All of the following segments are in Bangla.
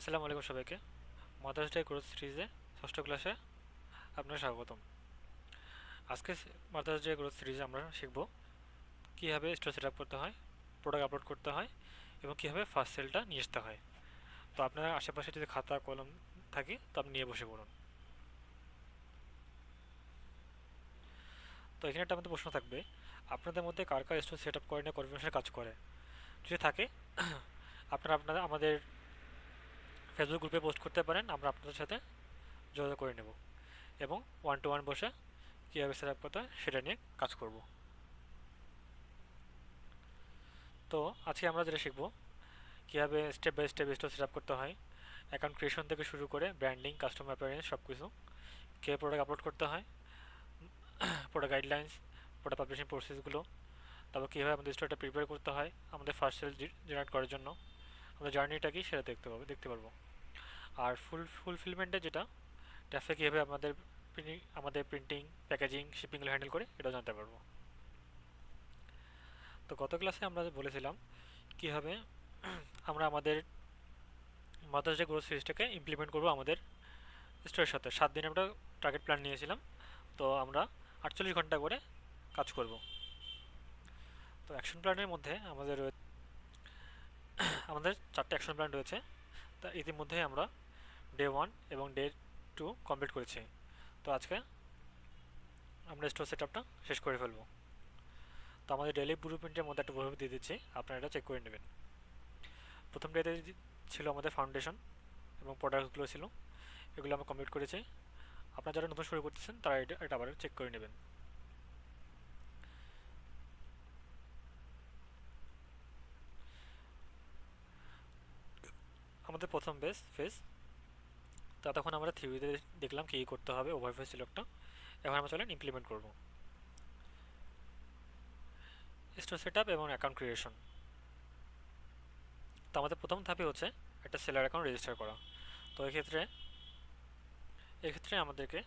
আসসালামু আলাইকুম সবাইকে। মাদার্স ডে গ্রোথ সিরিজে ষষ্ঠ ক্লাসে আপনার স্বাগতম। আজকে মাদার্স ডে গ্রোথ সিরিজে আমরা শিখব কীভাবে স্টোর সেট আপ করতে হয়, প্রোডাক্ট আপলোড করতে হয় এবং কীভাবে ফার্স্ট সেলটা নিয়ে আসতে হয়। তো আপনার আশেপাশে যদি খাতা কলম থাকে তো আপনি নিয়ে বসে পড়ুন। তো এখানে একটা আমাদের প্রশ্ন থাকবে, আপনাদের মধ্যে কার কার স্টোর সেট আপ করে না কনফিডেন্সের কাজ করে। যদি থাকে আপনারা আমাদের ফেসবুক গ্রুপে পোস্ট করতে পারেন, আমরা আপনাদের সাথে যোগাযোগ করে নেব এবং ওয়ান টু ওয়ান বসে কীভাবে সেট আপ করতে হয় সেটা নিয়ে কাজ করব। তো আজকে আমরা যেটা শিখব কীভাবে step by step store set up করতে হয়, অ্যাকাউন্ট ক্রিয়েশন থেকে শুরু করে ব্র্যান্ডিং, কাস্টমার অ্যাপিয়ারেন্স সব কিছু, কীভাবে প্রোডাক্ট আপলোড করতে হয়, প্রোডাক্ট গাইডলাইন্স, প্রোডাক্ট পাবলিশিং প্রসেসগুলো, তারপর কীভাবে আমাদের স্টোরটা প্রিপেয়ার করতে হয় আমাদের ফার্স্ট সেল জেনারেট করার জন্য, আমাদের জার্নিটা কি সেটা দেখতে পারবো। আর ফুলফিলমেন্টে যেটা ট্রাফিক কীভাবে আমাদের প্রিন্টিং, প্যাকেজিং, শিপিংগুলো হ্যান্ডেল করে এটাও জানতে পারবো। তো গত ক্লাসে আমরা বলেছিলাম কীভাবে আমরা আমাদের মাদার্স ডে গ্রোথ সিরিজটাকে ইমপ্লিমেন্ট করবো আমাদের স্টোরের সাথে। 7 দিনে আমরা টার্গেট প্ল্যান নিয়েছিলাম, তো আমরা 48 ঘন্টা করে কাজ করব। তো অ্যাকশন প্ল্যানের মধ্যে আমাদের 4টে অ্যাকশন প্ল্যান রয়েছে। তা ইতিমধ্যে আমরা ডে 1 এবং ডে 2 কমপ্লিট করেছি। তো আজকে আমরা স্টোর সেট আপটা শেষ করে ফেলবো। তো আমাদের ডেইলি ব্লু প্রিন্টের মধ্যে একটা ওভারভিউ দিয়ে দিচ্ছি, আপনারা এটা চেক করে নেবেন। প্রথম ডেতে ছিল আমাদের ফাউন্ডেশন এবং প্রোডাক্টসগুলো ছিল, এগুলো আমরা কমপ্লিট করেছি। আপনারা যারা নতুন শুরু করতেছেন তারা এটা আবার চেক করে নেবেন। আমাদের প্রথম ফেজ, তা তখন আমরা থিওরিতে দেখলাম কী করতে হবে, ওভারভিউ ছিল একটা। এখন আমরা চলেন ইমপ্লিমেন্ট করব। স্টোর সেট আপ এবং অ্যাকাউন্ট ক্রিয়েশন। তো আমাদের প্রথম ধাপে হচ্ছে একটা সেলার অ্যাকাউন্ট রেজিস্টার করা। তো এক্ষেত্রে আমাদেরকে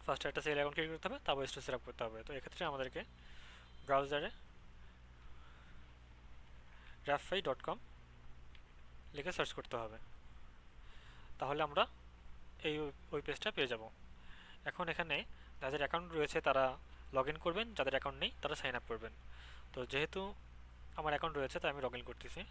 ফার্স্টে একটা সেল অ্যাকাউন্ট ক্রিয়েট করতে হবে, তারপর স্টোর সেট আপ করতে হবে। তো এক্ষেত্রে আমাদেরকে ব্রাউজারে raffai.com লিখে সার্চ করতে হবে, তাহলে আমরা এই ওই পেজটা পেয়ে যাব। এখন এখানে যাদের অ্যাকাউন্ট রয়েছে তারা লগ ইন করবেন, যাদের অ্যাকাউন্ট নেই তারা সাইন আপ করবেন। তো যেহেতু আমার অ্যাকাউন্ট রয়েছে তাই আমি লগ ইন করতেছি।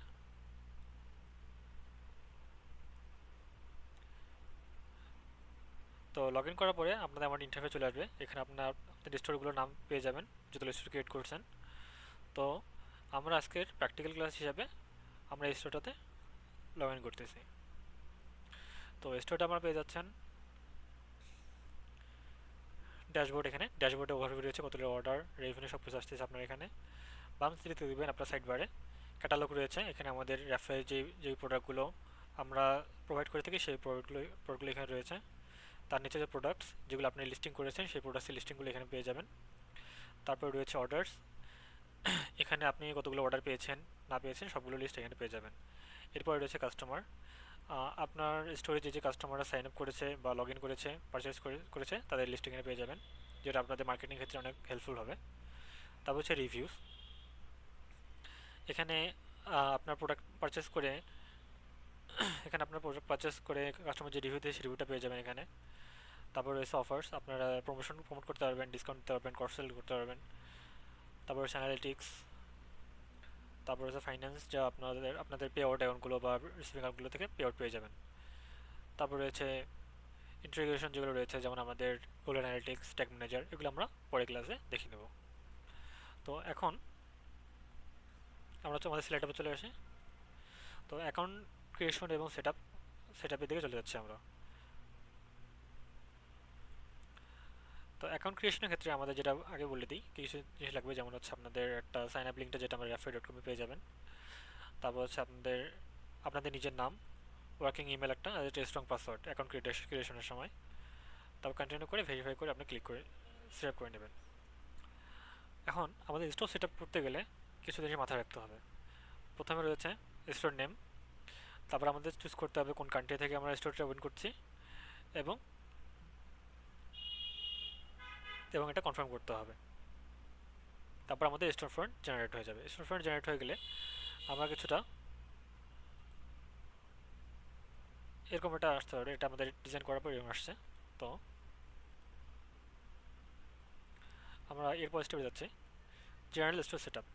তো লগ ইন করার পরে আপনাদের আমার ইন্টারফেস চলে আসবে। এখানে আপনাদের স্টোরগুলোর নাম পেয়ে যাবেন যতগুলো স্টোর ক্রিয়েট করছেন। তো আমরা আজকের প্র্যাকটিক্যাল ক্লাস হিসাবে আমরা এই স্টোরটাতে লগ ইন করতেছি। তো স্টোরটা আপনারা পেয়ে যাচ্ছেন ড্যাশবোর্ড। এখানে ড্যাশবোর্ডে ওভারভিউ রয়েছে, কতগুলো অর্ডার, রেভিনিউ সব কিছু আসতেছে আপনার এখানে। বাম সাইডে দেবেন আপনার সাইড বারে ক্যাটালগ রয়েছে। এখানে আমাদের র্যাফের যেই প্রোডাক্টগুলো আমরা প্রোভাইড করে থাকি সেই প্রোডাক্টগুলো এখানে রয়েছে। তার নিচে যে প্রোডাক্টস যেগুলো আপনি লিস্টিং করেছেন সেই প্রোডাক্টসের লিস্টিংগুলো এখানে পেয়ে যাবেন। তারপরে রয়েছে অর্ডার্স, এখানে আপনি কতগুলো অর্ডার পেয়েছেন না পেয়েছেন সবগুলো লিস্ট এখানে পেয়ে যাবেন। এরপরে রয়েছে কাস্টমার, আপনার স্টোরে যে কাস্টমাররা সাইন আপ করেছে বা লগ ইন করেছে, পারচেস করেছে তাদের লিস্ট এখানে পেয়ে যাবেন, যেটা আপনাদের মার্কেটিং ক্ষেত্রে অনেক হেল্পফুল হবে। তারপর হচ্ছে রিভিউস, এখানে আপনার প্রোডাক্ট পারচেস করে কাস্টমার যে রিভিউ দিয়ে সেই রিভিউটা পেয়ে যাবেন এখানে। তারপর রয়েছে অফার্স, আপনারা প্রমোট করতে পারবেন, ডিসকাউন্ট দিতে পারবেন, ক্রস সেল করতে পারবেন। তারপর হচ্ছে অ্যানালিটিক্স, তারপর হচ্ছে ফাইন্যান্স, যা আপনাদের পে আউট অ্যাকাউন্টগুলো বা রিসিভিং অ্যাকাউন্টগুলো থেকে পে আউট পেয়ে যাবেন। তারপর রয়েছে ইন্টিগ্রেশন যেগুলো রয়েছে, যেমন আমাদের গুগল অ্যানালিটিক্স, ট্যাগ ম্যানেজার, এগুলো আমরা পরের ক্লাসে দেখে নেব। তো এখন আমরা আমাদের সিলেক্টে চলে আসি। তো অ্যাকাউন্ট ক্রিয়েশন এবং সেট আপের দিকে চলে যাচ্ছি আমরা। তো অ্যাকাউন্ট ক্রিয়েশনের ক্ষেত্রে আমাদের যেটা আগে বলে দিই কিছু জিনিস লাগবে, যেমন হচ্ছে আপনাদের একটা সাইন আপ লিঙ্কটা যেটা আমরা raffai.com পেয়ে যাবেন। তারপর হচ্ছে আপনাদের নিজের নাম, ওয়ার্কিং ইমেল একটা, আর একটা স্ট্রং পাসওয়ার্ড অ্যাকাউন্ট ক্রিয়েশনের সময়। তারপর কন্টিনিউ করে ভেরিফাই করে আপনি ক্লিক করে সেট আপ করে নেবেন। এখন আমাদের স্টোর সেট আপ করতে গেলে কিছু জিনিস মাথায় রাখতে হবে। প্রথমে রয়েছে স্টোর নেম, তারপর আমাদের চুজ করতে হবে কোন কান্ট্রি থেকে আমরা স্টোরটা ওপেন করছি এবং এবং এটা কনফার্ম করতে হবে। তারপর আমাদের স্টোর ফ্রন্ট জেনারেট হয়ে যাবে। স্টোর ফ্রন্ট জেনারেট হয়ে গেলে আমরা কিছুটা এরকম এটা আসতে পারে, এটা আমাদের ডিজাইন করার পর এরকম আসছে। তো আমরা এরপর স্টেপে যাচ্ছি, general store set up.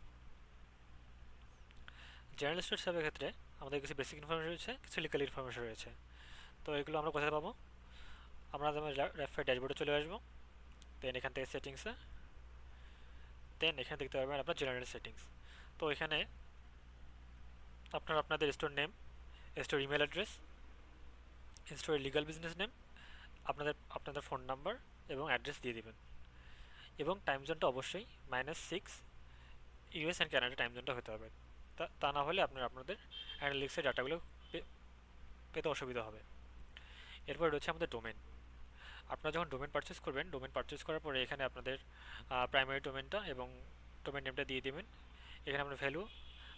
General store set আপের ক্ষেত্রে আমাদের কিছু বেসিক ইনফরমেশন রয়েছে, কিছু লিগাল ইনফরমেশন রয়েছে। তো এগুলো আমরা কোথায় পাবো? আমরা আমাদের রেফার ড্যাশবোর্ডে চলে আসবো, দেন এখান থেকে সেটিংসে, দেন এখানে দেখতে পারবেন আপনার জেনারেল সেটিংস। তো এখানে আপনারা আপনাদের store name, store email address, স্টোরের লিগাল বিজনেস নেম, আপনাদের আপনাদের ফোন নাম্বার এবং অ্যাড্রেস দিয়ে দিবেন। এবং টাইম জোনটা অবশ্যই -6 ইউএস অ্যান্ড কানাডা টাইম জোনটা হতে হবে। তা না হলে আপনাদের অ্যানালিটিক্সের ডাটাগুলো পেতে অসুবিধা হবে। এরপর রয়েছে আমাদের ডোমেন। আপনারা যখন ডোমেন পারচেস করবেন, ডোমেন পারচেস করার পরে এখানে আপনাদের প্রাইমারি ডোমেনটা এবং ডোমেন নেমটা দিয়ে দিবেন। এখানে আপনার ভ্যালু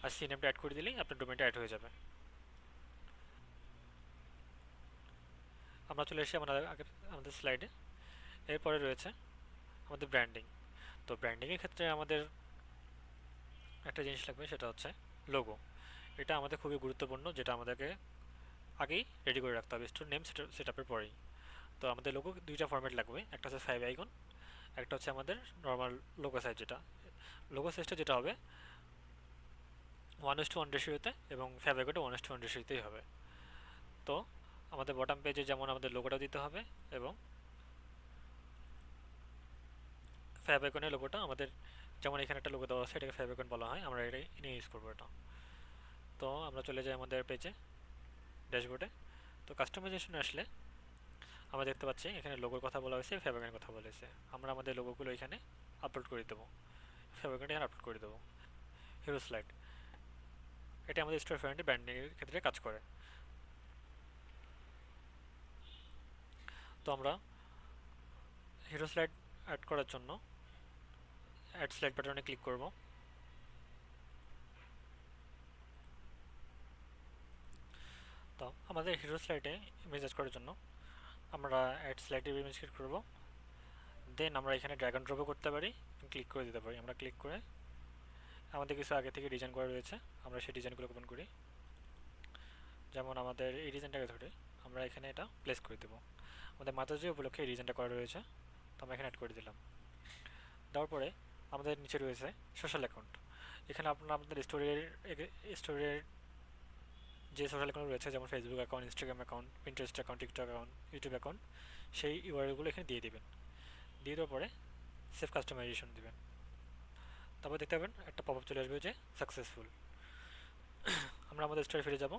আর সি নেমটা অ্যাড করে দিলেই আপনার ডোমেনটা অ্যাড হয়ে যাবে। আমরা চলে এসেছি আমাদের স্লাইডে। এরপরে রয়েছে আমাদের ব্র্যান্ডিং। তো ব্র্যান্ডিংয়ের ক্ষেত্রে আমাদের একটা জিনিস লাগবে, সেটা হচ্ছে লোগো। এটা আমাদের খুবই গুরুত্বপূর্ণ, যেটা আমাদেরকে আগেই রেডি করে রাখতে হবে স্টোর নেম সেট আপের পরেই। তো আমাদের লোগো দুইটা ফরম্যাট লাগবে, একটা হচ্ছে 5 আইকন, একটা হচ্ছে আমাদের নর্মাল লোগো সাইজ। লোগো সাইজটা যেটা হবে 1:1 রেশিওতে এবং 5 আইকনটা 1:1 রেশিওতেই হবে। তো আমাদের বটম পেজে যেমন আমাদের লোগোটা দিতে হবে, এবং 5 আইকনের লোগোটা আমাদের, যেমন এখানে একটা লোগো দেওয়া আছে, এটাকে 5 আইকন বলা হয়, আমরা এটা নিয়ে ইউজ করবো এটা। তো আমরা চলে যাই আমাদের পেজে, ড্যাশবোর্ডে। তো কাস্টমাইজেশনে আসলে আমরা দেখতে পাচ্ছি এখানে লোগোর কথা বলা হয়েছে, 5 আইকনের কথা বলা হয়েছে। আমরা আমাদের লোগোগুলো এখানে আপলোড করে দেবো, 5 আইকনটা এখানে আপলোড করে দেবো। হিরো স্লাইড, এটা আমাদের স্টোর ফ্রেন্ডলি ব্র্যান্ডিংয়ের ক্ষেত্রে কাজ করে। তো আমরা হিরো স্লাইড অ্যাড করার জন্য অ্যাড স্লাইড বাটনে ক্লিক করব। তো আমাদের হিরো স্লাইডে ইমেজ অ্যাড করার জন্য আমরা অ্যাড স্লাইডে ইমেজ ক্লিক করব। দেন আমরা এখানে ড্র্যাগ অ্যান্ড ড্রপও করতে পারি, ক্লিক করে দিতে পারি। আমরা ক্লিক করে আমাদের কিছু আগে থেকে ডিজাইন করা রয়েছে, আমরা সেই ডিজাইনগুলো ওপেন করি। যেমন আমাদের এই ডিজাইনটাকে ধরে আমরা এখানে এটা প্লেস করে দেবো। আমাদের মাতাজি উপলক্ষে এই ডিজাইনটা করা রয়েছে, তো আমরা এখানে অ্যাড করে দিলাম। দেওয়ার পরে আমাদের নিচে রয়েছে সোশ্যাল অ্যাকাউন্ট। এখানে আপনারা আপনাদের স্টোরের যে সোশ্যাল অ্যাকাউন্ট রয়েছে, যেমন Facebook account, Instagram account, Pinterest account, TikTok account, YouTube account, সেই ইউআরএলগুলো এখানে দিয়ে দিবেন। দিয়ে দেওয়ার পরে সেভ কাস্টমাইজেশন দিবেন। তারপর দেখতে পাবেন একটা পপআপ চলে আসবে যে সাকসেসফুল। আমরা আমাদের স্টোরে ফিরে যাব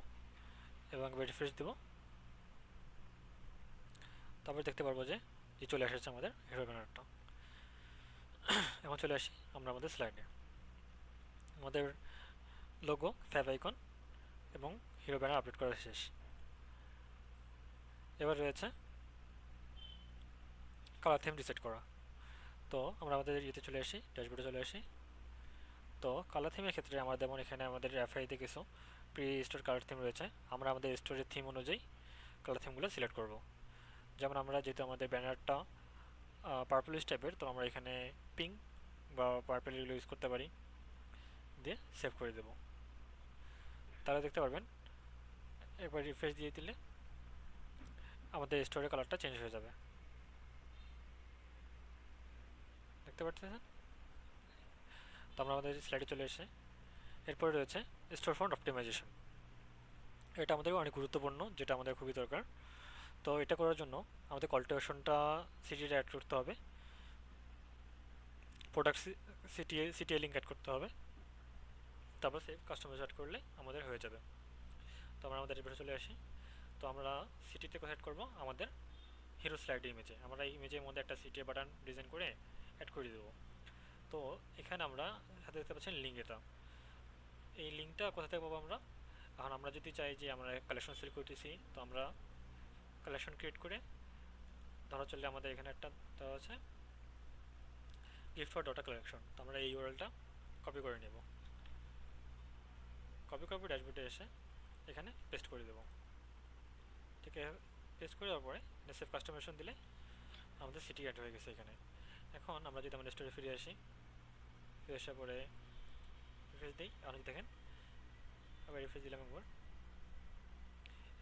এবং রিফ্রেশ দেবো। তারপর দেখতে পারবো যে চলে এসেছে আমাদের হিরো ব্যানারটা। এখন চলে আসি আমরা আমাদের স্লাইডে। আমাদের লোগো, ফ্যাব আইকন এবং হিরো ব্যানার আপলোড করা শেষ। এবার রয়েছে কালার থিম রিসেট করা। তো আমরা আমাদের ইয়েতে চলে আসি, ড্যাশবোর্ডে চলে আসি। তো কালার থিমের ক্ষেত্রে আমরা যেমন এখানে আমাদের এফআইতে কিছু প্রি স্টোর কালার থিম রয়েছে, আমরা আমাদের স্টোরের থিম অনুযায়ী কালার থিমগুলো সিলেক্ট করব। যেমন আমরা যেহেতু আমাদের ব্যানারটা পার্পলিশ টাইপের, তো আমরা এখানে পিঙ্ক বা পার্পল এগুলো ইউজ করতে পারি। দিয়ে সেভ করে দেবো। তাহলে দেখতে পারবেন একবার রিফ্রেশ দিয়ে দিলে আমাদের স্টোরের কালারটা চেঞ্জ হয়ে যাবে। দেখতে পাচ্ছেন? তো আমরা আমাদের স্লাইডে চলে এসে এরপরে রয়েছে স্টোর ফ্রন্ট অপটিমাইজেশন। এটা আমাদের অনেক গুরুত্বপূর্ণ, যেটা আমাদের খুবই দরকার। তো এটা করার জন্য আমাদের কল টু অ্যাকশনটা সিটিতে অ্যাড করতে হবে, প্রোডাক্ট সিটিএ লিঙ্ক অ্যাড করতে হবে, তারপর সেভ কাস্টমাইজ অ্যাড করলে আমাদের হয়ে যাবে। তো আমরা আমাদের রিপোর্টে চলে আসি। তো আমরা সিটিতে কোথায় অ্যাড করবো? আমাদের হিরো স্লাইড ইমেজে। আমরা এই ইমেজের মধ্যে একটা সিটিএ বাটন ডিজাইন করে অ্যাড করে দেবো। তো এখানে আমরা সাথে দেখতে পাচ্ছেন লিঙ্ক, এটা এই লিঙ্কটা কোথা থেকে পাবো আমরা? এখন আমরা যদি চাই যে আমরা কালেকশন সেল করতেছি, তো আমরা কালেকশন ক্রিয়েট করে ধরা চললে আমাদের এখানে একটা দেওয়া আছে গিফট ফর ডটা কালেকশন। তো আমরা এই ইউআরএলটা কপি করে নেব, কপি করে ড্যাশবোর্ডে এসে এখানে পেস্ট করে দেবো। ঠিক আছে, পেস্ট করে দেওয়ার পরে সেভ কাস্টমাইজেশন দিলে আমাদের সিটি অ্যাড হয়ে গেছে এখানে। এখন আমরা যদি আমাদের স্টোরে ফিরে আসি, ফিরে আসার পরে রিফ্রেশ দিই, অনেক দেখেন আবার রিফ্রেশ দিলাম একবার।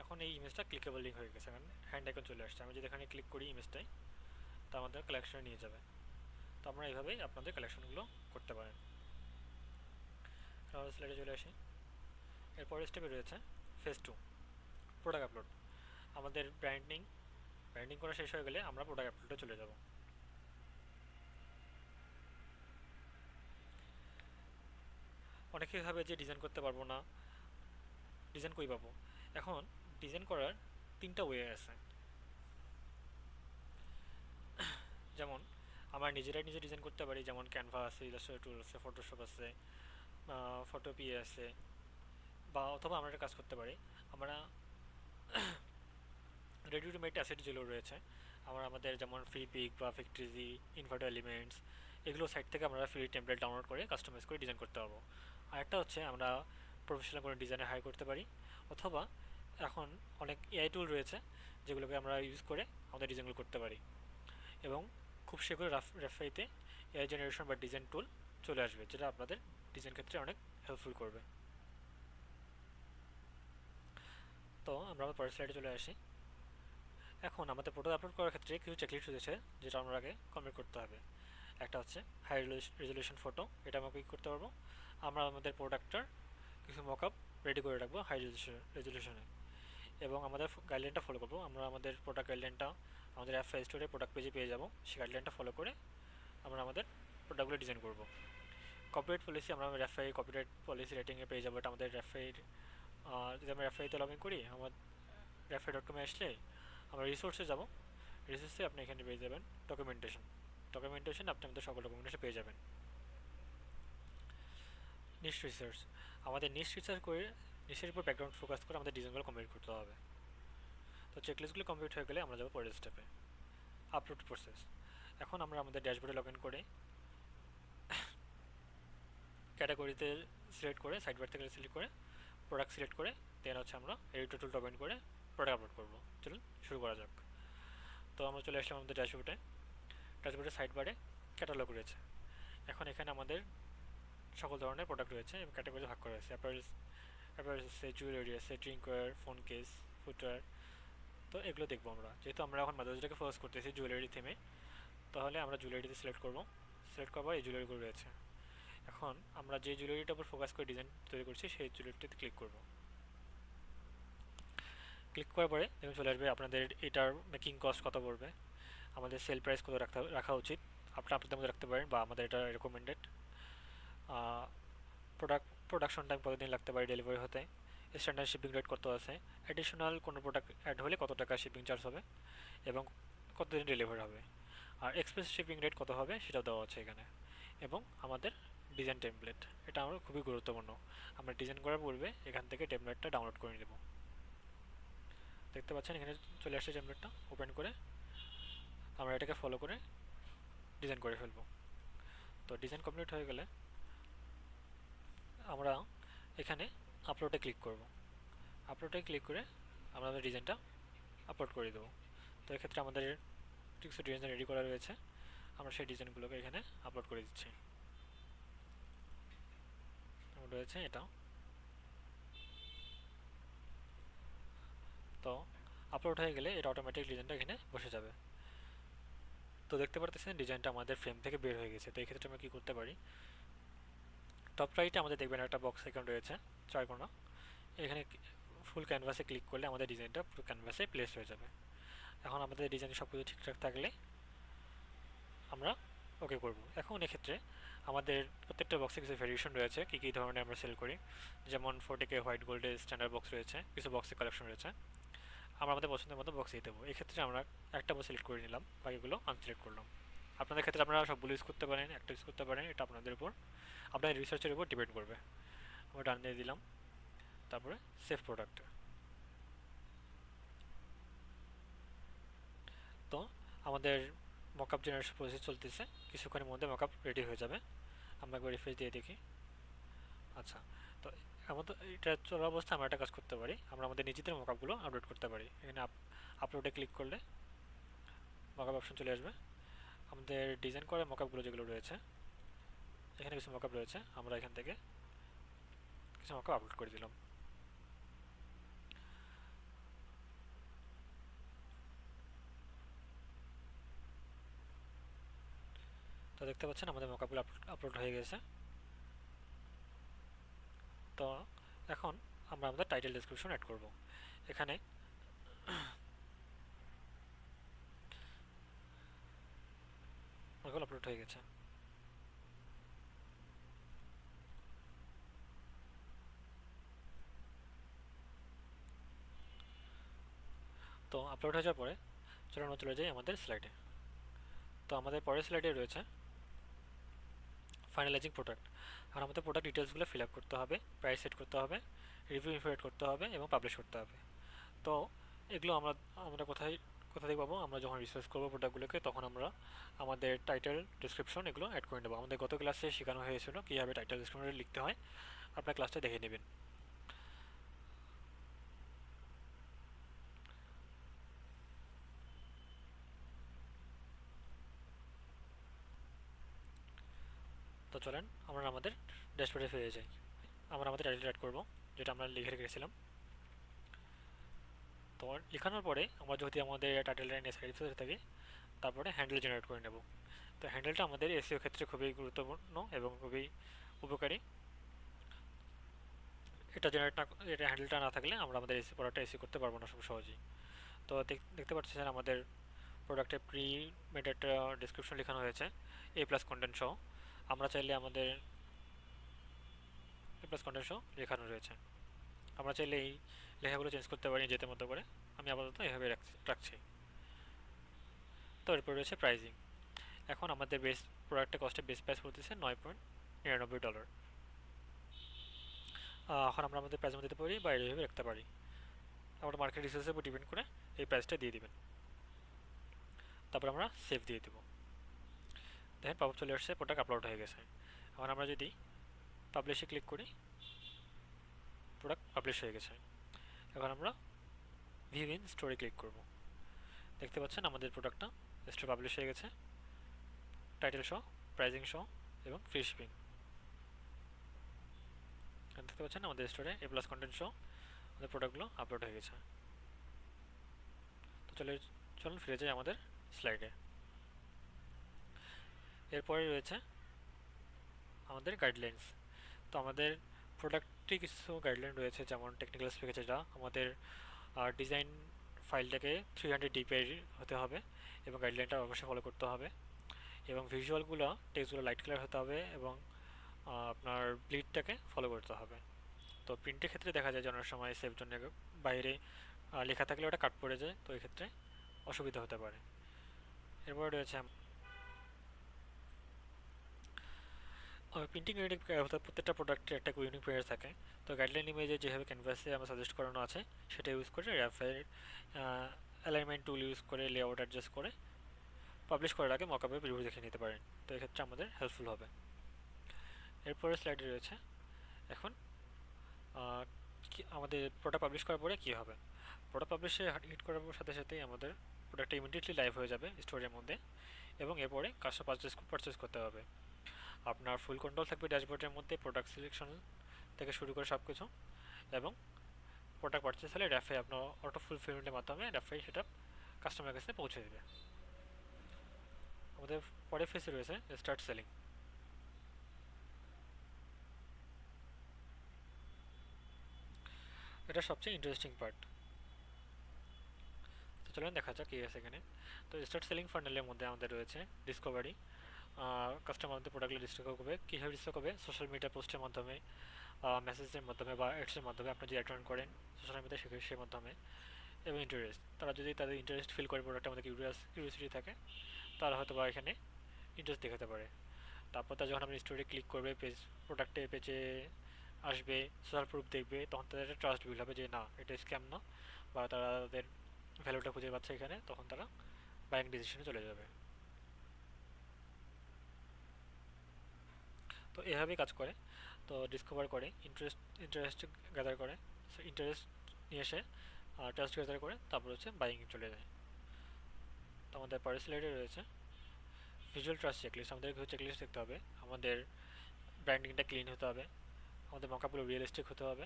এখন এখন এই ইমেজটা ক্লিকেবল লিঙ্ক হয়ে গেছে, এখন হ্যান্ড আইকন চলে আসছে। আমি যদি এখানে ক্লিক করি ইমেজটাই, তা আমাদের কালেকশনে নিয়ে যাবে। তো আমরা এইভাবেই আপনাদের কালেকশনগুলো করতে পারেন। আমরা স্লাইডে চলে আসি। এরপরের স্টেপে রয়েছে ফেজ 2, প্রোডাক্ট আপলোড। আমাদের ব্র্যান্ডিং করা শেষ হয়ে গেলে আমরা প্রোডাক্ট আপলোডে চলে যাব। অনেকেই ভাবে যে ডিজাইন করতে পারবো না, ডিজাইন কই পাবো? এখন ডিজাইন করার 3টা ওয়ে আছে। যেমন আমরা নিজেরাই নিজে ডিজাইন করতে পারি, যেমন ক্যানভা আছে, ইলাস্ট্রেটর টুল আছে, ফটোশপ আছে, ফটোপিএ আছে। বা অথবা আমরা একটা কাজ করতে পারি, আমরা রেডি টু মেড অ্যাসেট যেগুলো রয়েছে, আমরা আমাদের যেমন ফ্রি পিক বা ফ্যাক্টরিজি, ইনভার্টার এলিমেন্টস, এগুলো সাইট থেকে আমরা ফ্রি টেমপ্লেট ডাউনলোড করে কাস্টমাইজ করে ডিজাইন করতে পারবো। আরেকটা হচ্ছে আমরা প্রফেশনাল কোনো ডিজাইনার হায়ার করতে পারি, অথবা এখন অনেক এআই টুল রয়েছে যেগুলোকে আমরা ইউজ করে আমাদের ডিজাইনগুলো করতে পারি। এবং খুব শীঘ্রই রাফাইতে এআই জেনারেশন বা ডিজাইন টুল চলে আসবে, যেটা আপনাদের ডিজাইন ক্ষেত্রে অনেক হেল্পফুল করবে। তো আমরা আমার পরের স্লাইডে চলে আসি। এখন আমাদের ফটো আপলোড করার ক্ষেত্রে কিছু চেকলিস্ট রয়েছে যেটা আমরা আগে কমপ্লিট করতে হবে। একটা হচ্ছে হাই রেজলিউশন ফটো, এটা আমরা কি করতে পারবো, আমরা আমাদের প্রোডাক্টটার কিছু মকআপ রেডি করে রাখবো হাই রেজলিউশনে, এবং আমাদের গাইডলাইনটা ফলো করবো। আমরা আমাদের প্রোডাক্ট গাইডলাইনটা আমাদের অ্যাপ ফাইল স্টোরে প্রোডাক্ট পেজে পেয়ে যাবো। সেই গাইডলাইনটা ফলো করে আমরা আমাদের প্রোডাক্টগুলো ডিজাইন করবো। কপিরাইট পলিসি আমরা র্যাফাই কপিরাইট পলিসি রেটিংয়ে পেয়ে যাবো, এটা আমাদের র্যাফাইয়ের। যদি আমরা র্যাফাইতে লগ ইন করি, আমার র্যাফাই.com আসলে আমরা রিসোর্সে যাব। রিসোর্সে আপনি এখানে পেয়ে যাবেন ডকুমেন্টেশন আপনি আমাদের সকল ডকুমেন্টেশন পেয়ে যাবেন। নিশ রিসার্চ, আমাদের নিশ রিসার্চ করে নিশের উপর ব্যাকগ্রাউন্ড ফোকাস করে আমাদের ডিজাইনগুলো কমপ্লিট করতে হবে। তো চেকলিস্টগুলো কমপ্লিট হয়ে গেলে আমরা যাবো পরের স্টেপে, আপলোড প্রসেস। এখন আমরা আমাদের ড্যাশবোর্ডে লগ ইন করে ক্যাটাগরিতে সিলেক্ট করে, সাইড বার থেকে সিলেক্ট করে প্রোডাক্ট সিলেক্ট করে দেন হচ্ছে আমরা এডিটর টুলটা ওপেন করে প্রোডাক্ট আপলোড করবো। চলুন শুরু করা যাক। তো আমরা চলে আসলাম আমাদের ড্যাশবোর্ডে সাইড বারে ক্যাটালগ রয়েছে। এখন এখানে আমাদের সকল ধরনের প্রোডাক্ট রয়েছে এবং ক্যাটাগরি ভাগ করা হয়েছে। অ্যাপারেলস আছে, জুয়েলারি আছে, ড্রিঙ্কওয়্যার, ফোন কেস, ফুটওয়্যার। তো এগুলো দেখবো আমরা, যেহেতু আমরা এখন মাদার্সডেকে ফোকাস করতেছি জুয়েলারি থিমে, তাহলে আমরা জুয়েলারিতে সিলেক্ট করবো। সিলেক্ট করবার এই জুয়েলারিগুলো রয়েছে। এখন আমরা যে জুয়েলারিটার উপর ফোকাস করে ডিজাইন তৈরি করছি সেই জুয়েলারিটিতে ক্লিক করব। ক্লিক করার পরে দেখুন চলে আসবে আপনাদের এটার মেকিং কস্ট কত পড়বে, আমাদের সেল প্রাইস কত রাখা উচিত, আপনাদের মধ্যে রাখতে পারেন বা আমাদের এটা রেকমেন্ডেড। প্রোডাকশন টাইম কতদিন লাগতে পারে ডেলিভারি হতে, স্ট্যান্ডার্ড শিপিং রেট কত আছে, অ্যাডিশনাল কোনো প্রোডাক্ট অ্যাড হলে কত টাকা শিপিং চার্জ হবে এবং কতদিন ডেলিভারি হবে, আর এক্সপ্রেস শিপিং রেট কত হবে সেটাও দেওয়া আছে এখানে। এবং আমাদের ডিজাইন টেমপ্লেট, এটা আমার খুবই গুরুত্বপূর্ণ। আমরা ডিজাইন করার পূর্বে এখান থেকে টেমপ্লেটটা ডাউনলোড করে নেব। দেখতে পাচ্ছেন এখানে চলে আসছে টেমপ্লেটটা, ওপেন করে আমরা এটাকে ফলো করে ডিজাইন করে ফেলবো। তো ডিজাইন কমপ্লিট হয়ে গেলে আমরা এখানে আপলোডে ক্লিক করব। আপলোডে ক্লিক করে আমরা আমাদের ডিজাইনটা আপলোড করে দেবো। তো এক্ষেত্রে আমাদের কিছু ডিজাইন রেডি করা রয়েছে, আমরা সেই ডিজাইনগুলোকে এখানে আপলোড করে দিচ্ছি। রয়েছে এটা, তো আপলোড হয়ে গেলে এটা অটোমেটিক ডিজাইনটা এখানে বসে যাবে। তো দেখতে পারতেছেন ডিজাইনটা আমাদের ফ্রেম থেকে বের হয়ে গেছে। তো এই ক্ষেত্রে আমরা কী করতে পারি, টপ রাইটে আমাদের দেখবেন একটা বক্স আইকন রয়েছে চারকোনা, এখানে ফুল ক্যানভাসে ক্লিক করলে আমাদের ডিজাইনটা পুরো ক্যানভাসে প্লেস হয়ে যাবে। এখন আমাদের ডিজাইন সব কিছু ঠিকঠাক থাকলে আমরা ওকে করব। এখন এক্ষেত্রে আমাদের প্রত্যেকটা বক্সে কিছু ভ্যারিয়েশন রয়েছে, কী কী ধরনের আমরা সেল করি। যেমন 40K হোয়াইট গোল্ডের স্ট্যান্ডার্ড বক্স রয়েছে, কিছু বক্সে কালেকশন রয়েছে, আমরা আমাদের পছন্দের মতো বক্স দিয়ে দেবো। এক্ষেত্রে আমরা একটা বক্স সিলেক্ট করে নিলাম, বাকিগুলো আনসিলেক্ট করলাম। আপনাদের ক্ষেত্রে আপনারা সবগুলো ইউজ করতে পারেন, একটা ইউজ করতে পারেন, এটা আপনাদের উপর, আপনার রিসার্চের উপর ডিপেন্ড করবে। আমরা ডান দিয়ে দিলাম, তারপরে সেভ প্রোডাক্ট। তো আমাদের মকআপ জেনারেশন প্রসেস চলতেছে, কিছুক্ষণের মধ্যে মকআপ রেডি হয়ে যাবে। আমরা একবার রিফ্রেশ দিয়ে দেখি। আচ্ছা, তো আমাদের এটা চলা অবস্থায় আমরা একটা কাজ করতে পারি, আমরা আমাদের নিজেদের মকআপগুলো আপলোড করতে পারি। এখানে আপলোডে ক্লিক করলে মকআপ অপশন চলে আসবে। আমাদের ডিজাইন করা মকআপগুলো যেগুলো রয়েছে, এখানে কিছু মকআপ রয়েছে, আমরা এখান থেকে কিছু মকআপ আপলোড করে দিলাম। তো দেখতে পাচ্ছেন আমাদের মকআপগুলো আপলোড হয়ে গেছে। তো এখন আমরা আমাদের টাইটেল ডেসক্রিপশন অ্যাড করব। এখানে মকআপ আপলোড হয়ে গেছে। তো আপলোড হয়ে যাওয়ার পরে চলুন আমরা চলে যাই আমাদের স্লাইডে। তো আমাদের পরের স্লাইডে রয়েছে ফাইনালাইজিং প্রোডাক্ট। আর আমাদের প্রোডাক্ট ডিটেলসগুলো ফিল আপ করতে হবে, প্রাইস সেট করতে হবে, রিভিউ ইনফো এড করতে হবে এবং পাবলিশ করতে হবে। তো এগুলো আমরা আমরা কোথা থেকে পাবো? আমরা যখন রিসার্চ করবো প্রোডাক্টগুলোকে তখন আমরা আমাদের টাইটেল ডিসক্রিপশন এগুলো অ্যাড করে নেবো। আমাদের গত ক্লাসে শেখানো হয়েছিল কীভাবে টাইটেল ডিসক্রিপশন লিখতে হয়, আপনার ক্লাসটা দেখে নেবেন। তো চলেন আমরা আমাদের ড্যাশবোর্ডে ফিরে যাই। আমরা আমাদের টাইটেল অ্যাড করবো যেটা আমরা লিখে রেখেছিলাম। তো লেখানোর পরে আমরা যদি আমাদের টাইটেলটা নিয়ে সাইড থাকে, তারপরে হ্যান্ডেল জেনারেট করে নেব। তো হ্যান্ডেলটা আমাদের এসইও ক্ষেত্রে খুবই গুরুত্বপূর্ণ এবং খুবই উপকারী। এটা হ্যান্ডেলটা না থাকলে আমরা আমাদের এসি প্রোডাক্টটা এসি করতে পারবো না খুব সহজেই। তো দেখতে পাচ্ছেন আমাদের প্রোডাক্টে প্রি মেড একটা ডিসক্রিপশন লেখানো হয়েছে এ প্লাস কন্টেন্ট সহ। আমরা চাইলে আমাদের এ প্লাস কন্টেন্ট সহ লেখানো রয়েছে। আমরা চাইলে এই লেখাগুলো চেঞ্জ করতে পারি নিজেদের মতো করে। আমি আপাতত এভাবে রাখছি। তো এরপর রয়েছে প্রাইজিং। এখন আমাদের বেস প্রোডাক্টের কস্টে বেস প্রাইস পড়তেছে $9.99। এখন আমরা আমাদের প্রাইস দিতে পারি বা এইভাবে রাখতে পারি। আমরা মার্কেট রিসার্চের উপর ডিপেন্ড করে এই প্রাইসটা দিয়ে দিবেন। তারপর আমরা সেভ দিয়ে দেবো। দেখেন পপ চলে আসছে, প্রোডাক্ট আপলোড হয়ে গেছে। এখন আমরা যদি পাবলিশে ক্লিক করি, প্রোডাক্ট পাবলিশ হয়ে গেছে। এখন আমরা ভিউ ইন স্টোরে ক্লিক করব। দেখতে পাচ্ছেন আমাদের প্রোডাক্টটা স্টোরে পাবলিশ হয়ে গেছে, টাইটেল সহ, প্রাইজিং সহ এবং ফ্রি শিপিং। দেখতে পাচ্ছেন আমাদের স্টোরে এ প্লাস কন্টেন্ট সহ আমাদের প্রোডাক্টগুলো আপলোড হয়ে গেছে। তো চলুন ফিরে যাই আমাদের স্লাইডে। এরপরে রয়েছে আমাদের গাইডলাইন্স। তো আমাদের প্রোডাক্টে কিছু গাইডলাইন রয়েছে, যেমন টেকনিক্যাল স্পেক, যেটা আমাদের ডিজাইন ফাইলটাকে 300 ডিপিআই হতে হবে এবং গাইডলাইনটা অবশ্যই ফলো করতে হবে। এবং ভিজুয়ালগুলো টেক্সটগুলো লাইট কালার হতে হবে এবং আপনার ব্লিডটাকে ফলো করতে হবে। তো প্রিন্টের ক্ষেত্রে দেখা যায় যে অনেক সময় সেভ জন্য বাইরে লেখা থাকলে ওটা কাট পড়ে যায়, তো এই ক্ষেত্রে অসুবিধা হতে পারে। এরপরে রয়েছে প্রিন্টিং ইউনিক প্রত্যেকটা প্রোডাক্টের একটা ইউনিক প্রিন্টার থাকে। তো গাইডলাইন ইমেজে যেভাবে ক্যানভাসে আমরা সাজেস্ট করানো আছে সেটা ইউজ করে র্যাফের অ্যালাইনমেন্ট টুল ইউজ করে লেআউট অ্যাডজাস্ট করে পাবলিশ করার আগে মকআপে প্রিভিউ দেখে নিতে পারেন। তো এক্ষেত্রে আমাদের হেল্পফুল হবে। এরপরে স্লাইডে রয়েছে এখন আমাদের প্রোডাক্ট পাবলিশ করার পরে কী হবে। প্রোডাক্ট পাবলিশে হিট করার সাথে সাথেই আমাদের প্রোডাক্টটা ইমিডিয়েটলি লাইভ হয়ে যাবে স্টোরের মধ্যে এবং এরপরে কাজটা পারচেস করতে হবে। আপনার ফুল কন্ট্রোল থাকবে ড্যাশবোর্ডের মধ্যে প্রোডাক্ট সিলেকশন থেকে শুরু করে সব কিছু, এবং প্রোডাক্ট পারচেস হলে র্যাফে আপনার অটো ফুলফিলমেন্টের মাধ্যমে র্যাফে সেটা কাস্টমারের কাছে পৌঁছে দেবে। আমাদের পরের ফেসে রয়েছে স্টার্ট সেলিং। এটা সবচেয়ে ইন্টারেস্টিং পার্ট। তো চলুন দেখা যাক কী আছে এখানে। তো স্টার্ট সেলিং ফানেলের মধ্যে আমাদের রয়েছে ডিসকভারি। কাস্টমার আমাদের প্রোডাক্টগুলো ডিস্ট্রিক হবে, কীভাবে ডিস্ট্রিক হবে? সোশ্যাল মিডিয়া পোস্টের মাধ্যমে, মেসেজের মাধ্যমে বা অ্যাডসের মাধ্যমে আপনি যদি অ্যাটেন্ড করেন সোশ্যাল মিডিয়া সেই মাধ্যমে। এবং ইন্টারেস্ট, তারা যদি তাদের ইন্টারেস্ট ফিল করে প্রোডাক্টে আমাদের কিউরিয়াসিটি থাকে, তারা হয়তো বা এখানে ইন্টারেস্ট দেখাতে পারে। তারপর তারা যখন আপনি স্টোরে ক্লিক করবে, পেজে আসবে, সোশ্যাল প্রুফ দেখবে, তখন তাদের একটা ট্রাস্ট বিল্ড হবে যে না, এটা স্ক্যাম না, বা তারা তাদের ভ্যালুটা খুঁজে পাচ্ছে এখানে, তখন তারা বাইং ডিসিশনে চলে যাবে। তো এভাবেই কাজ করে। তো ডিসকভার করে, ইন্টারেস্ট গ্যাদার করে, ইন্টারেস্ট নিয়ে এসে ট্রাস্ট গ্যাদার করে, তারপর হচ্ছে বাইং চলে যায়। তো আমাদের পরের স্লাইডে রয়েছে ভিজুয়াল ট্রাস্ট চেকলিস্ট। আমাদের চেকলিস্ট দেখতে হবে, আমাদের ব্র্যান্ডিংটা ক্লিন হতে হবে, আমাদের মকআপগুলো রিয়েলিস্টিক হতে হবে,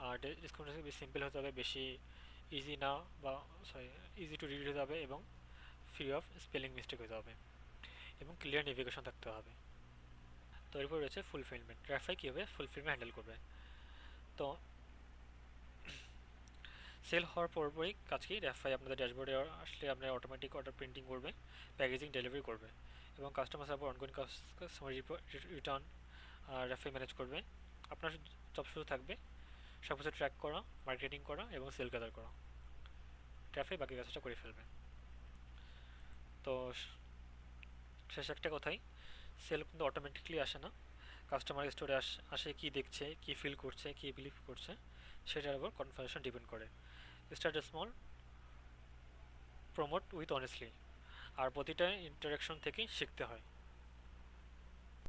আর ডিসক্রিপশন বেশি সিম্পল হতে হবে, বেশি ইজি না বা ইজি টু রিড হতে হবে এবং ফ্রি অফ স্পেলিং মিস্টেক হতে হবে। এবং ক্লিয়ার নেভিগেশন থাকতে হবে। তো এরপর রয়েছে ফুলফিলমেন্ট। র্যাফাই কীভাবে ফুলফিলমেন্ট হ্যান্ডেল করবে। তো সেল হওয়ার পরপরই কাজ কি, র্যাফাই আপনাদের ড্যাশবোর্ডে আসলে আপনার অটোমেটিক অর্ডার প্রিন্টিং করবে, প্যাকেজিং ডেলিভারি করবে এবং customer support ongoing customer return র্যাফাই ম্যানেজ করবে। আপনার জব শুধু থাকবে সব কিছু ট্র্যাক করা, মার্কেটিং করা এবং সেল গ্যাদার করা। র্যাফাই বাকি কাজটা করে ফেলবে। তো শেষ একটা কথাই, সেল কিন্তু অটোমেটিকলি আসে না। কাস্টমার স্টোরে আসে কি দেখছে, কি ফিল করছে, কি বিলিভ করছে, সেটার উপর কনভার্সেশন ডিপেন্ড করে। Start small, promote with honestly, আর প্রতিটা ইন্টারাকশন থেকেই শিখতে হয়।